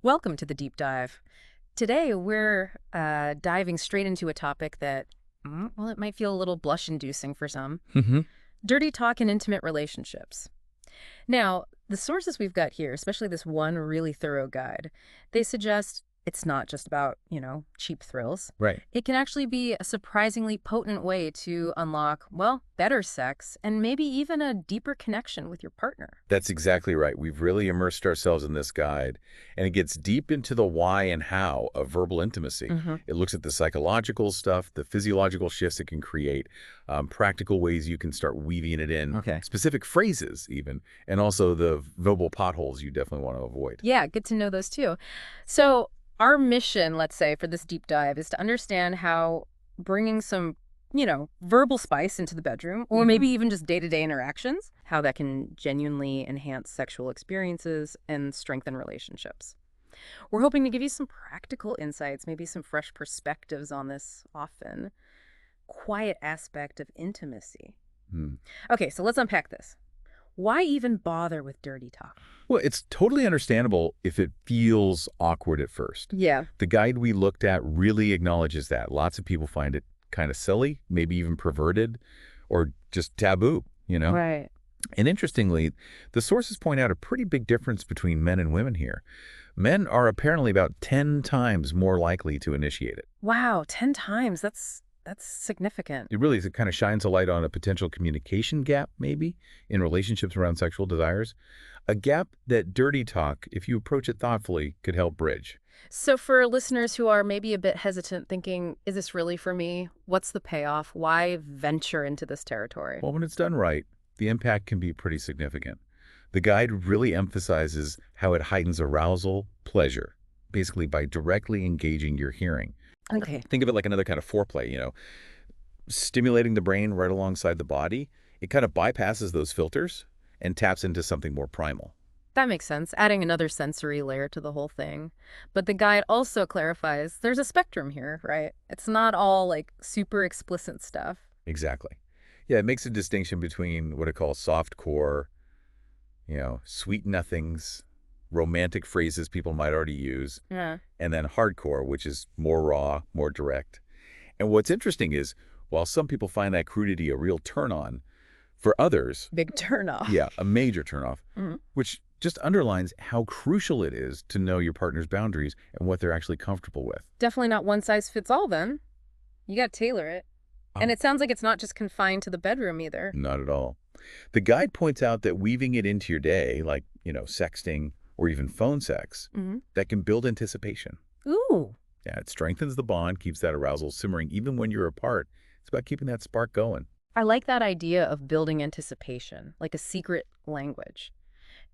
Welcome to the deep dive. Today, we're diving straight into a topic that, well, it might feel a little blush-inducing for some. Hmm. Dirty talk in intimate relationships. Now, the sources we've got here, especially this one really thorough guide, they suggest it's not just about, cheap thrills. Right. It can actually be a surprisingly potent way to unlock, well, better sex and maybe even a deeper connection with your partner. That's exactly right. We've really immersed ourselves in this guide, and it gets deep into the why and how of verbal intimacy. Hmm. It looks at the psychological stuff, the physiological shifts it can create, practical ways you can start weaving it in, Okay. specific phrases even, and also the verbal potholes you definitely want to avoid. Yeah, good to know those too. So, our mission, let's say, for this deep dive is to understand how bringing some, verbal spice into the bedroom, or maybe even just day-to-day interactions, how that can genuinely enhance sexual experiences and strengthen relationships. We're hoping to give you some practical insights, maybe some fresh perspectives on this often quiet aspect of intimacy. Hmm. Okay, so let's unpack this. Why even bother with dirty talk? Well, it's totally understandable if it feels awkward at first. Yeah. The guide we looked at really acknowledges that. Lots of people find it kind of silly, maybe even perverted, or just taboo. Right. And interestingly, the sources point out a pretty big difference between men and women here. Men are apparently about 10 times more likely to initiate it. Wow, 10 times. That's significant. It really is, it kind of shines a light on a potential communication gap, maybe, in relationships around sexual desires. A gap that dirty talk, if you approach it thoughtfully, could help bridge. So for listeners who are maybe a bit hesitant thinking, is this really for me? What's the payoff? Why venture into this territory? Well, when it's done right, the impact can be pretty significant. The guide really emphasizes how it heightens arousal, pleasure, basically by directly engaging your hearing. Okay. Think of it like another kind of foreplay, stimulating the brain right alongside the body. It kind of bypasses those filters and taps into something more primal. That makes sense, adding another sensory layer to the whole thing. But the guide also clarifies there's a spectrum here, right? It's not all like super explicit stuff. Exactly. Yeah, it makes a distinction between what I call soft core, sweet nothings, romantic phrases people might already use, Yeah. and then hardcore, which is more raw, more direct. And what's interesting is, while some people find that crudity a real turn on, for others, Big turnoff. yeah, a major turnoff, Mhm. which just underlines how crucial it is to know your partner's boundaries and what they're actually comfortable with. Definitely not one size fits all then. You got to tailor it. And Um, it sounds like it's not just confined to the bedroom either. Not at all. The guide points out that weaving it into your day, like, sexting or even phone sex, Hmm. that can build anticipation. Ooh. Yeah, it strengthens the bond, keeps that arousal simmering even when you're apart. It's about keeping that spark going. I like that idea of building anticipation, like a secret language.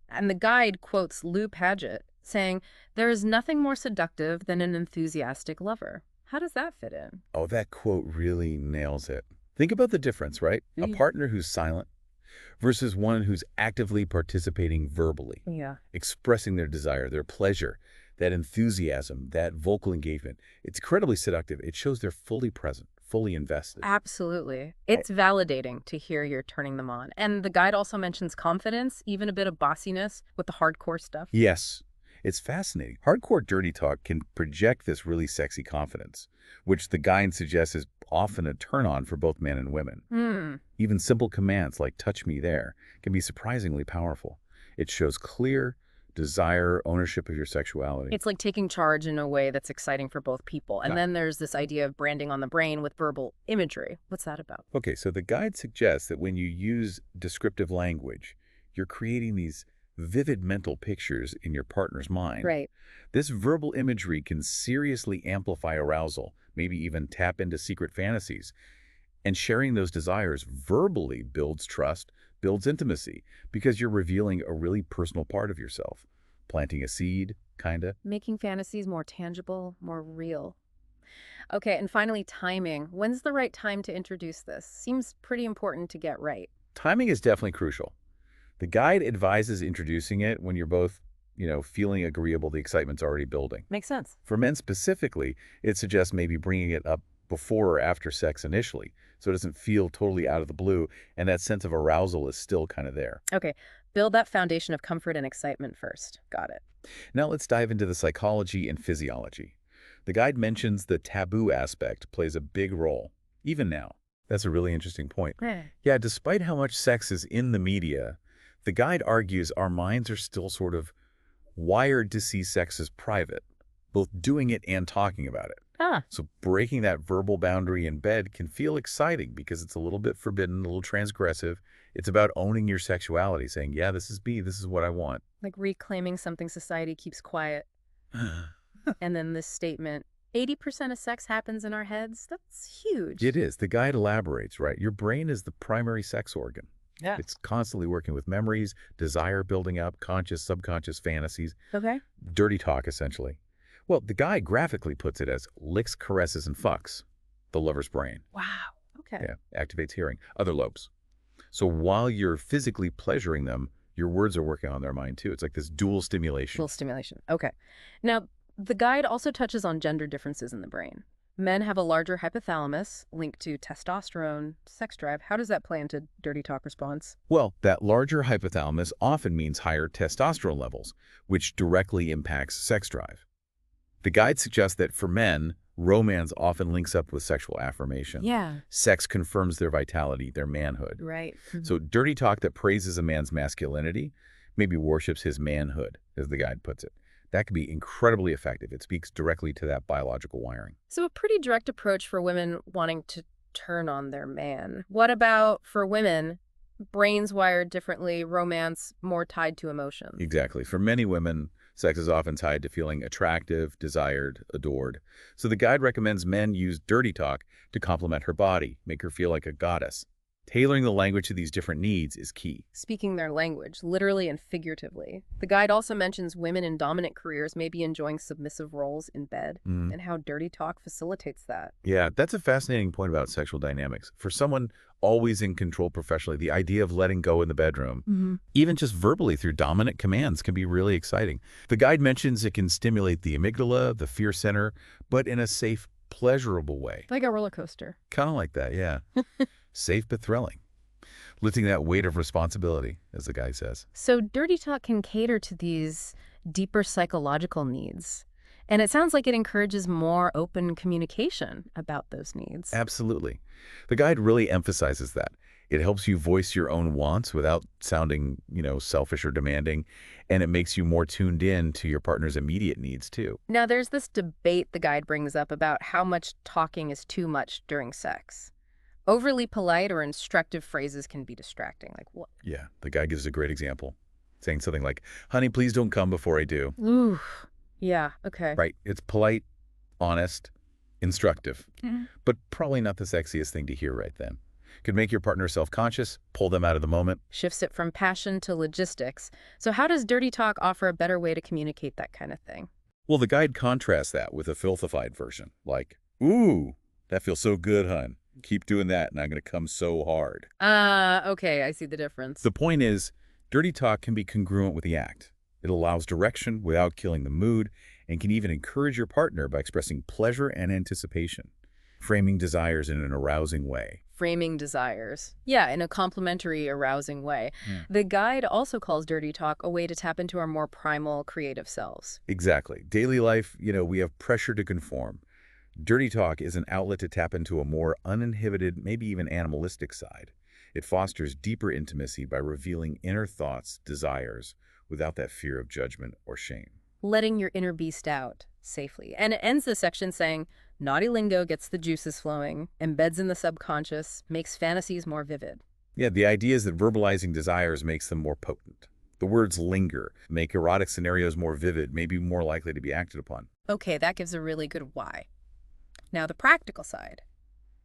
And the guide quotes Lou Paget saying, "There is nothing more seductive than an enthusiastic lover." How does that fit in? Oh, that quote really nails it. Think about the difference, right? A Mm. partner who's silent versus one who's actively participating verbally, Yeah, expressing their desire, their pleasure, that enthusiasm, that vocal engagement. It's incredibly seductive. It shows they're fully present, fully invested. absolutely. It's validating to hear you're turning them on. And the guide also mentions confidence, even a bit of bossiness with the hardcore stuff. Yes, it's fascinating. Hardcore dirty talk can project this really sexy confidence, which the guide suggests is often a turn on for both men and women. Hmm. Even simple commands like touch me there can be surprisingly powerful. It shows clear desire, ownership of your sexuality. It's like taking charge in a way that's exciting for both people. And Got then there's this idea of branding on the brain with verbal imagery. What's that about? Okay, so the guide suggests that when you use descriptive language, you're creating these vivid mental pictures in your partner's mind. Right. This verbal imagery can seriously amplify arousal, maybe even tap into secret fantasies. And sharing those desires verbally builds trust, builds intimacy, because you're revealing a really personal part of yourself. Planting a seed, kinda. Making fantasies more tangible, more real. Okay, and finally, timing. When's the right time to introduce this? Seems pretty important to get right. Timing is definitely crucial. The guide advises introducing it when you're both, feeling agreeable, the excitement's already building. Makes sense. For men specifically, it suggests maybe bringing it up before or after sex initially, so it doesn't feel totally out of the blue, and that sense of arousal is still kind of there. Okay, Build that foundation of comfort and excitement first. Got it. Now let's dive into the psychology and physiology. The guide mentions the taboo aspect plays a big role, even now. That's a really interesting point. Eh. Yeah, despite how much sex is in the media, the guide argues our minds are still sort of wired to see sex as private, both doing it and talking about it. Ah, So breaking that verbal boundary in bed can feel exciting because it's a little bit forbidden, a little transgressive. It's about owning your sexuality, saying, yeah, this is me, this is what I want. like reclaiming something society keeps quiet. And then this statement, 80% of sex happens in our heads. That's huge. It is. The guide elaborates, right? Your brain is the primary sex organ. Yeah. It's constantly working with memories, desire building up, conscious, subconscious fantasies, Okay. dirty talk, essentially. Well, the guide graphically puts it as licks, caresses, and fucks, the lover's brain. Wow. Okay. Yeah, activates hearing, other lobes. So while you're physically pleasuring them, your words are working on their mind too. It's like this dual stimulation. Full stimulation. Okay. Now, the guide also touches on gender differences in the brain. Men have a larger hypothalamus linked to testosterone, sex drive. How does that play into dirty talk response? Well, that larger hypothalamus often means higher testosterone levels, which directly impacts sex drive. The guide suggests that for men, romance often links up with sexual affirmation. Yeah. Sex confirms their vitality, their manhood. Right. So dirty talk that praises a man's masculinity maybe worships his manhood, as the guide puts it. That can be incredibly effective. It speaks directly to that biological wiring. So a pretty direct approach for women wanting to turn on their man. What about for women? Brains wired differently, romance more tied to emotions. Exactly. For many women, sex is often tied to feeling attractive, desired, adored. So the guide recommends men use dirty talk to compliment her body, make her feel like a goddess. Tailoring the language to these different needs is key. Speaking their language, literally and figuratively. The guide also mentions women in dominant careers may be enjoying submissive roles in bed, and how dirty talk facilitates that. Yeah, that's a fascinating point about sexual dynamics. For someone always in control professionally, the idea of letting go in the bedroom, even just verbally through dominant commands, can be really exciting. The guide mentions it can stimulate the amygdala, the fear center, but in a safe, pleasurable way. Like a roller coaster. Kind of like that, yeah. Safe but thrilling. Lifting that weight of responsibility, as the guy says. So dirty talk can cater to these deeper psychological needs. And it sounds like it encourages more open communication about those needs. Absolutely. The guide really emphasizes that. It helps you voice your own wants without sounding, selfish or demanding, and it makes you more tuned in to your partner's immediate needs, too. Now, there's this debate the guide brings up about how much talking is too much during sex. Overly polite or instructive phrases can be distracting. Like what? Yeah, the guy gives a great example, saying something like, honey, please don't come before I do. Ooh. Yeah, okay. Right. It's polite, honest, instructive, but probably not the sexiest thing to hear right then. Could make your partner self-conscious, pull them out of the moment. Shifts it from passion to logistics. So how does dirty talk offer a better way to communicate that kind of thing? Well, the guide contrasts that with a filthified version, like, ooh, that feels so good, hun. Keep doing that, and I'm going to come so hard. Okay, I see the difference. The point is, dirty talk can be congruent with the act. It allows direction without killing the mood and can even encourage your partner by expressing pleasure and anticipation, framing desires in an arousing way. Framing desires. Yeah, in a complimentary, arousing way. The guide also calls dirty talk a way to tap into our more primal, creative selves. Exactly. Daily life, we have pressure to conform. Dirty talk is an outlet to tap into a more uninhibited, maybe even animalistic side. It fosters deeper intimacy by revealing inner thoughts, desires, without that fear of judgment or shame. Letting your inner beast out safely. And it ends the section saying, naughty lingo gets the juices flowing, embeds in the subconscious, makes fantasies more vivid. Yeah, the idea is that verbalizing desires makes them more potent. The words linger, make erotic scenarios more vivid, maybe more likely to be acted upon. Okay, that gives a really good why. Now, the practical side.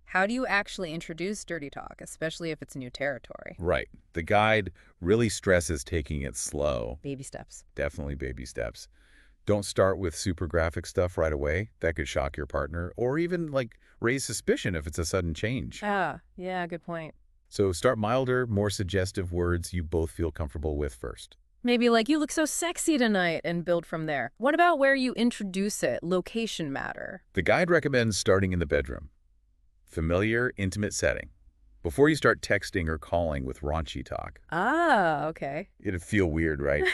How do you actually introduce dirty talk, especially if it's new territory? Right. The guide really stresses taking it slow. Baby steps. Definitely baby steps. Don't start with super graphic stuff right away. That could shock your partner or even raise suspicion if it's a sudden change. Ah, yeah, good point. So start milder, more suggestive words you both feel comfortable with first. Maybe like, you look so sexy tonight, and build from there. What about where you introduce it? Location matter. The guide recommends starting in the bedroom. Familiar, intimate setting. before you start texting or calling with raunchy talk. Ah, okay. It'd feel weird, right?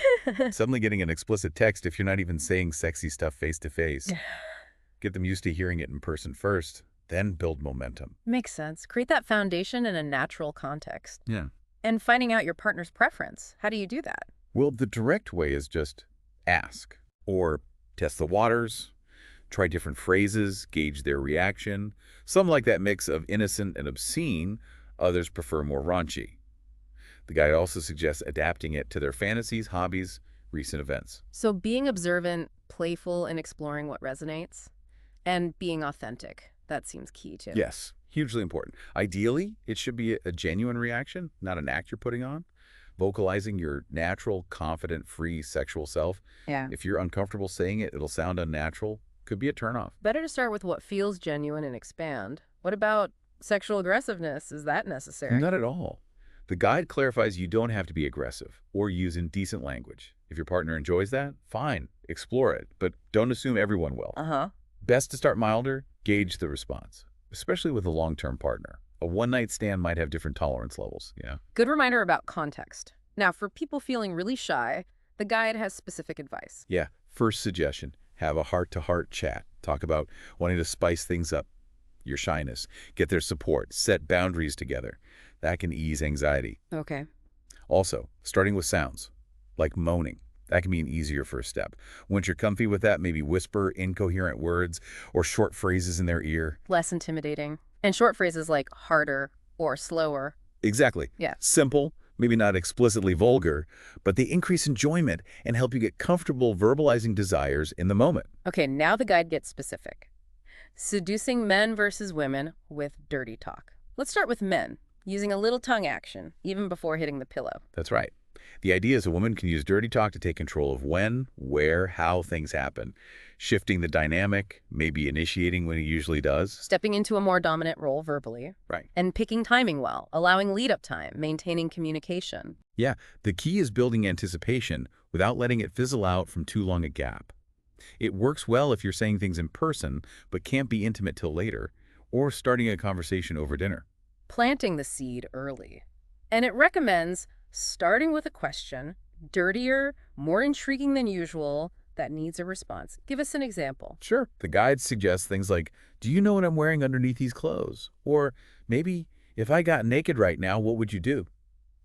Suddenly getting an explicit text if you're not even saying sexy stuff face to face. Get them used to hearing it in person first, then build momentum. Makes sense. Create that foundation in a natural context. Yeah. And finding out your partner's preference. How do you do that? Well, the direct way is just ask or test the waters, try different phrases, gauge their reaction. Some like that mix of innocent and obscene, others prefer more raunchy. The guide also suggests adapting it to their fantasies, hobbies, recent events. So being observant, playful, and exploring what resonates, and being authentic. That seems key too. Yes, hugely important. Ideally, it should be a genuine reaction, not an act you're putting on. Vocalizing your natural, confident, free sexual self. Yeah. If you're uncomfortable saying it, it'll sound unnatural. Could be a turnoff. Better to start with what feels genuine and expand. What about sexual aggressiveness? Is that necessary? Not at all. The guide clarifies you don't have to be aggressive or use indecent language. If your partner enjoys that, fine, explore it, but don't assume everyone will. Uh-huh. Best to start milder, gauge the response, especially with a long-term partner. A one-night stand might have different tolerance levels, yeah. Good reminder about context. Now, for people feeling really shy, the guide has specific advice. Yeah, first suggestion, have a heart-to-heart chat. Talk about wanting to spice things up, your shyness, get their support, set boundaries together. That can ease anxiety. Okay. Also, starting with sounds, like moaning. That can be an easier first step. Once you're comfy with that, maybe whisper incoherent words or short phrases in their ear. Less intimidating. And short phrases like harder or slower. Exactly. Yeah. Simple, maybe not explicitly vulgar, but they increase enjoyment and help you get comfortable verbalizing desires in the moment. Okay, now the guide gets specific. Seducing men versus women with dirty talk. Let's start with men, using a little tongue action, even before hitting the pillow. That's right. The idea is a woman can use dirty talk to take control of when, where, how things happen, shifting the dynamic, maybe initiating when he usually does. Stepping into a more dominant role verbally. Right. And picking timing well, allowing lead-up time, maintaining communication. Yeah, the key is building anticipation without letting it fizzle out from too long a gap. It works well if you're saying things in person, but can't be intimate till later, or starting a conversation over dinner. Planting the seed early. And it recommends starting with a question, dirtier, more intriguing than usual, that needs a response. Give us an example. Sure. The guide suggests things like, do you know what I'm wearing underneath these clothes? Or maybe, if I got naked right now, what would you do?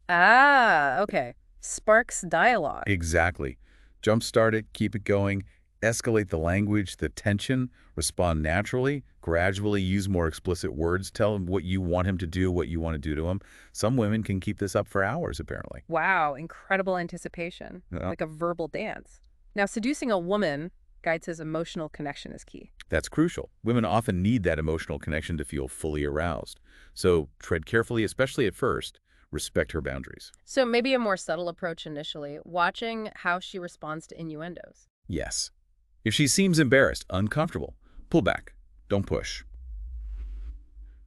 Ah, okay. Sparks dialogue. Exactly. Jumpstart it, keep it going, escalate the language, the tension, respond naturally, gradually use more explicit words, tell him what you want him to do, what you want to do to him. Some women can keep this up for hours, apparently. Wow, incredible anticipation. Yeah. Like a verbal dance. Now, seducing a woman, guide says emotional connection is key. That's crucial. Women often need that emotional connection to feel fully aroused. So tread carefully, especially at first. Respect her boundaries. So maybe a more subtle approach initially, watching how she responds to innuendos. Yes. If she seems embarrassed, uncomfortable, pull back. Don't push.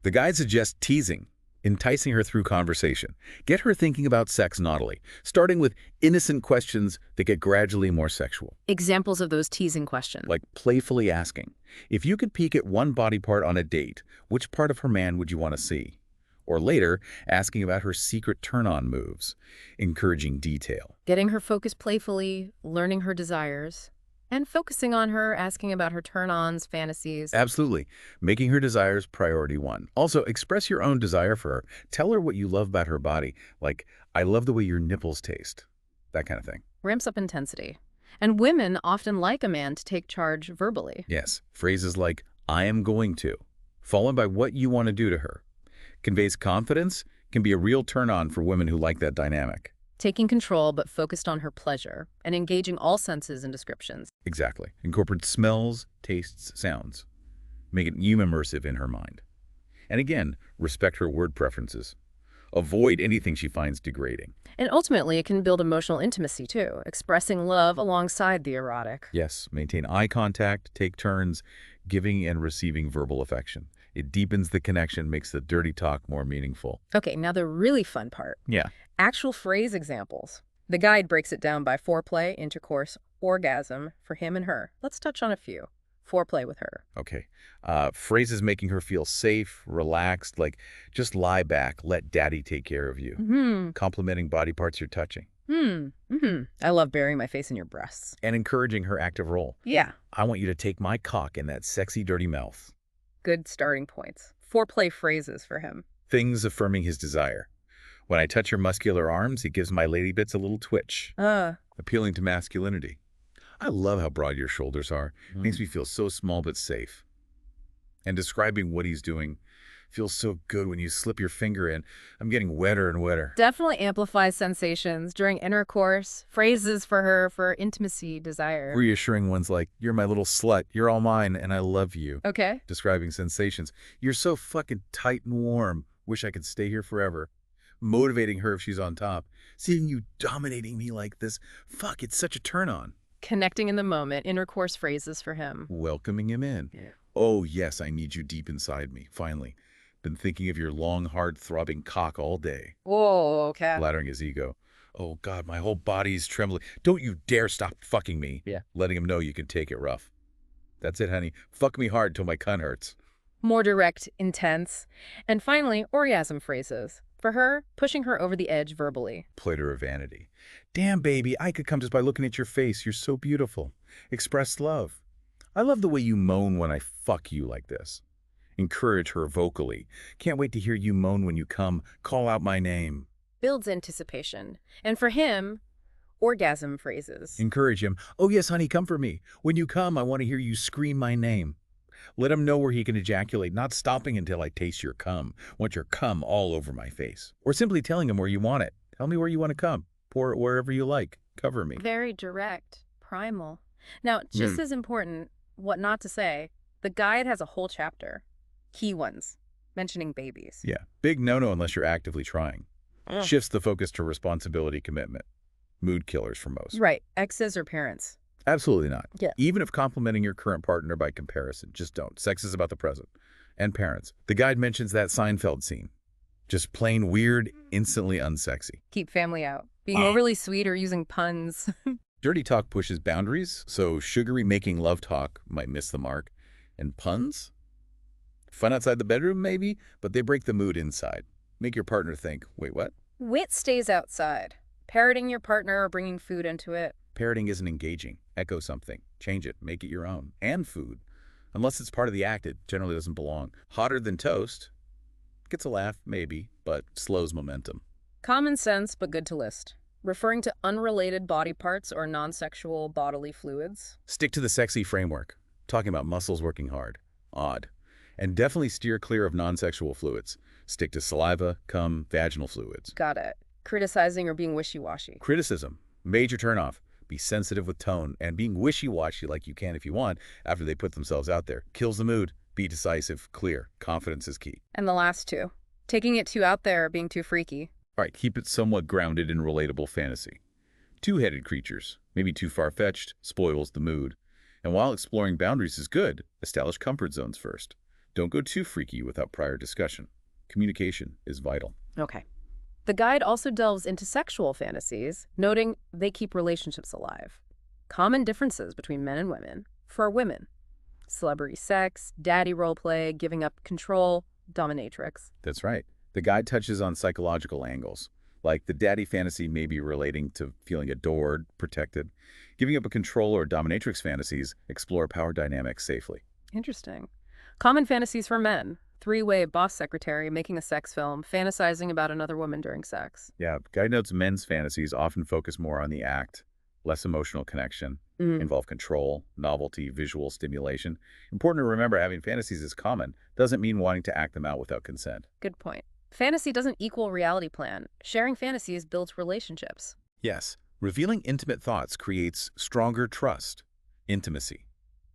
The guide suggests teasing, enticing her through conversation. Get her thinking about sex naughtily, starting with innocent questions that get gradually more sexual. Examples of those teasing questions. Like playfully asking, if you could peek at one body part on a date, which part of her man would you want to see? Or later, asking about her secret turn-on moves, encouraging detail. Getting her focused playfully, learning her desires, and focusing on her, asking about her turn-ons, fantasies. Absolutely. Making her desires priority one. Also, express your own desire for her. Tell her what you love about her body, like, I love the way your nipples taste. That kind of thing. Ramps up intensity. And women often like a man to take charge verbally. Yes. Phrases like, I am going to, followed by what you want to do to her. Conveys confidence, can be a real turn-on for women who like that dynamic. Taking control but focused on her pleasure, and engaging all senses and descriptions. Exactly. Incorporate smells, tastes, sounds. Make it you immersive in her mind. And again, respect her word preferences. Avoid anything she finds degrading. And ultimately, it can build emotional intimacy too, expressing love alongside the erotic. Yes, maintain eye contact, take turns, giving and receiving verbal affection. It deepens the connection, makes the dirty talk more meaningful. Okay, now the really fun part. Yeah. Actual phrase examples. The guide breaks it down by foreplay, intercourse, orgasm for him and her. Let's touch on a few. foreplay with her. Okay. Phrases making her feel safe, relaxed, like just lie back, let daddy take care of you. Hmm. Complimenting body parts you're touching. I love burying my face in your breasts. And encouraging her active role. Yeah. I want you to take my cock in that sexy, dirty mouth. Good starting points. Foreplay phrases for him. Things affirming his desire. When I touch your muscular arms, it gives my lady bits a little twitch. Appealing to masculinity. I love how broad your shoulders are. Makes me feel so small but safe. And describing what he's doing feels so good when you slip your finger in. I'm getting wetter and wetter. Definitely amplifies sensations during intercourse, phrases for her for intimacy, desire. Reassuring ones like, you're my little slut, you're all mine, and I love you. Okay. Describing sensations. You're so fucking tight and warm. Wish I could stay here forever. Motivating her if she's on top. Seeing you dominating me like this. Fuck, it's such a turn on. Connecting in the moment, intercourse phrases for him. Welcoming him in. Yeah. Oh, yes, I need you deep inside me, finally. Been thinking of your long, hard, throbbing cock all day. Whoa, okay. Flattering his ego. Oh, God, my whole body's trembling. Don't you dare stop fucking me. Yeah. Letting him know you can take it rough. That's it, honey. Fuck me hard till my cunt hurts. More direct, intense. And finally, orgasm phrases. For her, pushing her over the edge verbally. Play to her vanity. Damn, baby, I could come just by looking at your face. You're so beautiful. Express love. I love the way you moan when I fuck you like this. Encourage her vocally. Can't wait to hear you moan when you come. Call out my name. Builds anticipation. And for him, orgasm phrases. Encourage him. Oh, yes, honey, come for me. When you come, I want to hear you scream my name. Let him know where he can ejaculate, not stopping until I taste your cum. Want your cum all over my face. Or simply telling him where you want it. Tell me where you want to come. Pour it wherever you like. Cover me. Very direct, primal. Now, just as important, what not to say, the guide has a whole chapter. Key ones, mentioning babies. Yeah, big no-no unless you're actively trying. Shifts the focus to responsibility commitment. Mood killers for most. Right, exes or parents. Absolutely not. Yeah. Even if complimenting your current partner by comparison, just don't. Sex is about the present. And parents. The guide mentions that Seinfeld scene. Just plain weird, instantly unsexy. Keep family out. Being overly sweet or using puns. Dirty talk pushes boundaries, so sugary making love talk might miss the mark. And puns? Fun outside the bedroom, maybe, but they break the mood inside. Make your partner think, wait, what? Wit stays outside. Parroting your partner or bringing food into it. Parroting isn't engaging. Echo something. Change it. Make it your own. And food. Unless it's part of the act, it generally doesn't belong. Hotter than toast. Gets a laugh, maybe, but slows momentum. Common sense, but good to list. Referring to unrelated body parts or non-sexual bodily fluids. Stick to the sexy framework. Talking about muscles working hard. Odd. And definitely steer clear of non-sexual fluids. Stick to saliva, cum, vaginal fluids. Got it. Criticizing or being wishy-washy. Criticism. Major turnoff. Be sensitive with tone, and being wishy-washy like you can if you want after they put themselves out there. Kills the mood. Be decisive, clear. Confidence is key. And the last two. Taking it too out there or being too freaky. All right, keep it somewhat grounded in relatable fantasy. Two-headed creatures, maybe too far-fetched, spoils the mood. And while exploring boundaries is good, establish comfort zones first. Don't go too freaky without prior discussion. Communication is vital. Okay. The guide also delves into sexual fantasies, noting they keep relationships alive. Common differences between men and women. For women, celebrity sex, daddy roleplay, giving up control, dominatrix. That's right. The guide touches on psychological angles, like the daddy fantasy may be relating to feeling adored, protected. Giving up a control or dominatrix fantasies explore power dynamics safely. Interesting. Common fantasies for men. Three-way boss secretary making a sex film, fantasizing about another woman during sex. Yeah, guide notes men's fantasies often focus more on the act, less emotional connection, involve control, novelty, visual stimulation. Important to remember having fantasies is common, doesn't mean wanting to act them out without consent. Good point. Fantasy doesn't equal reality plan. Sharing fantasies builds relationships. Yes, revealing intimate thoughts creates stronger trust, intimacy.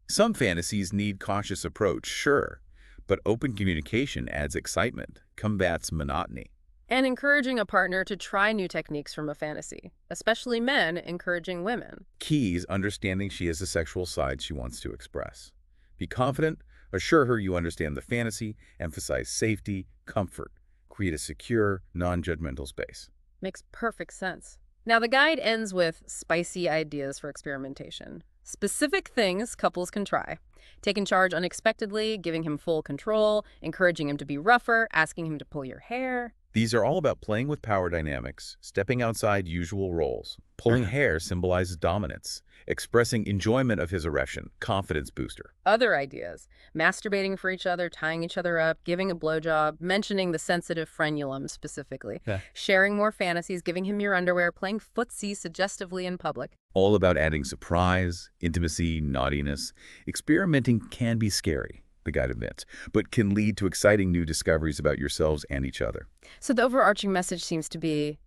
Some fantasies need cautious approach, sure, but open communication adds excitement, combats monotony. And encouraging a partner to try new techniques from a fantasy, especially men encouraging women. Keys understanding she has a sexual side she wants to express. Be confident, assure her you understand the fantasy, emphasize safety, comfort, create a secure, non-judgmental space. Makes perfect sense. Now the guide ends with spicy ideas for experimentation. Specific things couples can try. Taking charge unexpectedly, giving him full control, encouraging him to be rougher, asking him to pull your hair. These are all about playing with power dynamics, stepping outside usual roles. Pulling hair symbolizes dominance, expressing enjoyment of his erection, confidence booster. Other ideas. Masturbating for each other, tying each other up, giving a blowjob, mentioning the sensitive frenulum specifically, Yeah. sharing more fantasies, giving him your underwear, playing footsie suggestively in public. All about adding surprise, intimacy, naughtiness. Experimenting can be scary, the guide admits, but can lead to exciting new discoveries about yourselves and each other. So the overarching message seems to be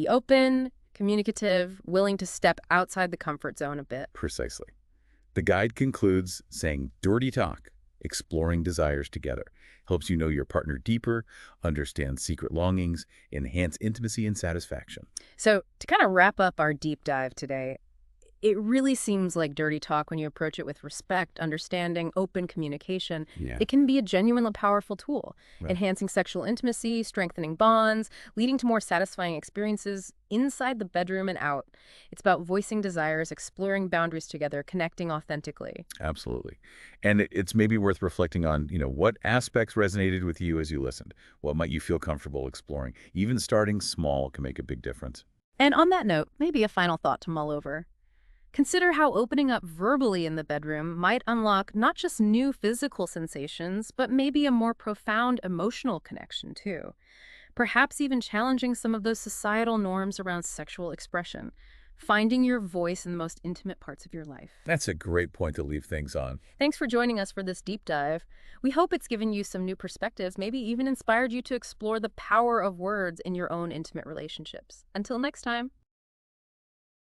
open, communicative, willing to step outside the comfort zone a bit. Precisely. The guide concludes saying dirty talk, exploring desires together, helps you know your partner deeper, understand secret longings, enhance intimacy and satisfaction. So to kind of wrap up our deep dive today, it really seems like dirty talk when you approach it with respect, understanding, open communication. Yeah. It can be a genuinely powerful tool, Right. enhancing sexual intimacy, strengthening bonds, leading to more satisfying experiences inside the bedroom and out. It's about voicing desires, exploring boundaries together, connecting authentically. Absolutely. And it's maybe worth reflecting on, what aspects resonated with you as you listened. What might you feel comfortable exploring? Even starting small can make a big difference. And on that note, maybe a final thought to mull over. Consider how opening up verbally in the bedroom might unlock not just new physical sensations, but maybe a more profound emotional connection, too. Perhaps even challenging some of those societal norms around sexual expression, finding your voice in the most intimate parts of your life. That's a great point to leave things on. Thanks for joining us for this deep dive. We hope it's given you some new perspectives, maybe even inspired you to explore the power of words in your own intimate relationships. Until next time.